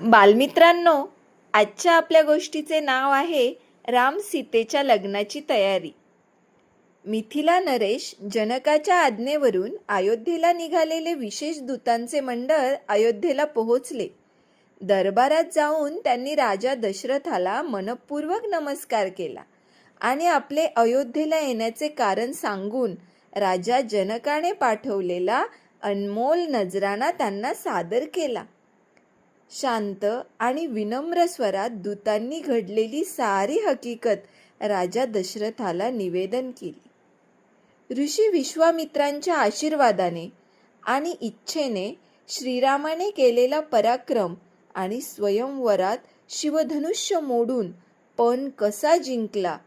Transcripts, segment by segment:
बालमित्रांनो, आजच्या आपल्या गोष्टीचे नाव आहे राम सीतेच्या लग्नाची तयारी. मिथिला नरेश जनकाच्या आज्ञेवरून अयोध्येला निघालेले विशेष दूतांचे मंडळ अयोध्येला पोहोचले. दरबारात जाऊन त्यांनी राजा दशरथाला मनपूर्वक नमस्कार केला आणि आपले अयोध्येला येण्याचे कारण सांगून राजा जनकाने पाठवलेला अनमोल नजराणा त्यांना सादर केला. शांत आणि विनम्र स्वरात दूतांनी घडलेली सारी हकीकत राजा दशरथाला निवेदन केली. ऋषी विश्वामित्रांच्या आशीर्वादाने आणि इच्छेने श्रीरामाने केलेला पराक्रम आणि स्वयंवरात शिवधनुष्य मोडून पण कसा जिंकला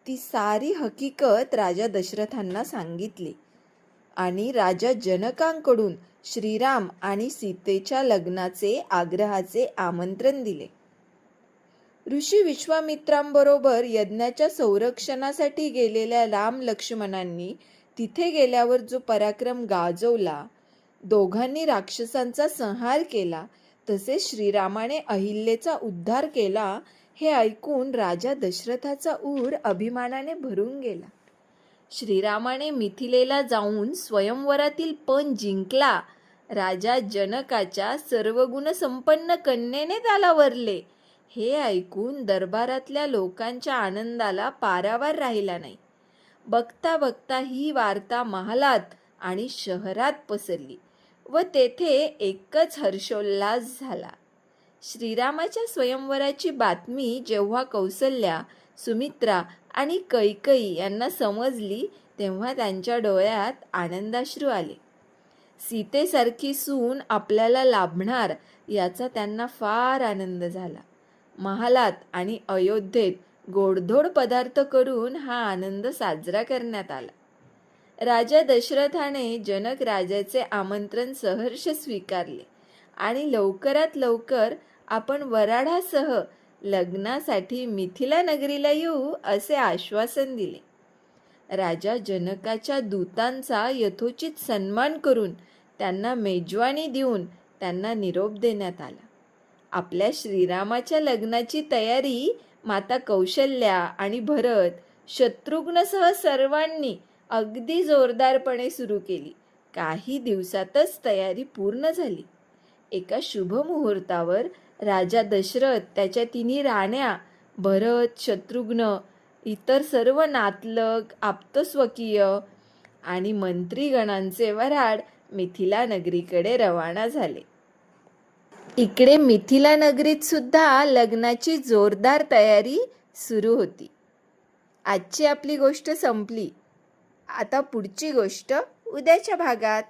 ती सारी हकीकत राजा दशरथांना सांगितली आणि राजा जनकांकडून श्रीराम आणि सीतेच्या लग्नाचे आग्रहाचे आमंत्रण दिले. ऋषी विश्वामित्रांबरोबर यज्ञाच्या संरक्षणासाठी गेलेल्या राम लक्ष्मणांनी तिथे गेल्यावर जो पराक्रम गाजवला, दोघांनी राक्षसांचा संहार केला, तसेच श्रीरामाने अहिल्येचा उद्धार केला, हे ऐकून राजा दशरथाचा ऊर अभिमानाने भरून गेला. श्रीरामाने मिथिलेला जाऊन स्वयंवरातील पण जिंकला. राजा जनकाच्या सर्वगुण संपन्न कन्येने त्याला वरले. हे ऐकून दरबारातल्या लोकांच्या आनंदाला पारावार राहिला नाही. बघता बघता ही वार्ता महालात आणि शहरात पसरली व तेथे एकच हर्षोल्लास झाला. श्रीरामाच्या स्वयंवराची बातमी जेव्हा कौसल्या, सुमित्रा आणि कैकेयी यांना समजली तेव्हा त्यांच्या डोळ्यात आनंदाश्रू आले. सीतेसारखी सून आपल्याला लाभणार याचा त्यांना फार आनंद झाला. महालात आणि अयोध्येत गोडधोड पदार्थ करून हा आनंद साजरा करण्यात आला. राजा दशरथाने जनक राजाचे आमंत्रण सहर्ष स्वीकारले आणि लवकरात लवकर आपण वराडासह लग्नासाठी मिथिला नगरीला येऊ असे आश्वासन दिले. राजा जनकाच्या दूतांचा यथोचित सन्मान करून त्यांना मेजवानी देऊन त्यांना निरोप देण्यात आला. आपल्या श्रीरामाच्या लग्नाची तयारी माता कौशल्या आणि भरत, शत्रुघ्नसह सर्वांनी अगदी जोरदारपणे सुरू केली. काही दिवसातच तयारी पूर्ण झाली. एका शुभ मुहूर्तावर राजा दशरथ, त्याच्या तिन्ही राण्या, भरत, शत्रुघ्न, इतर सर्व नातलग, आप्तस्वकीय आणि मंत्रीगणांचे वऱ्हाड मिथिला नगरीकडे रवाना झाले. इकडे मिथिला नगरीत सुद्धा लग्नाची जोरदार तयारी सुरू होती. आजची आपली गोष्ट संपली. आता पुढची गोष्ट उद्याच्या भागात.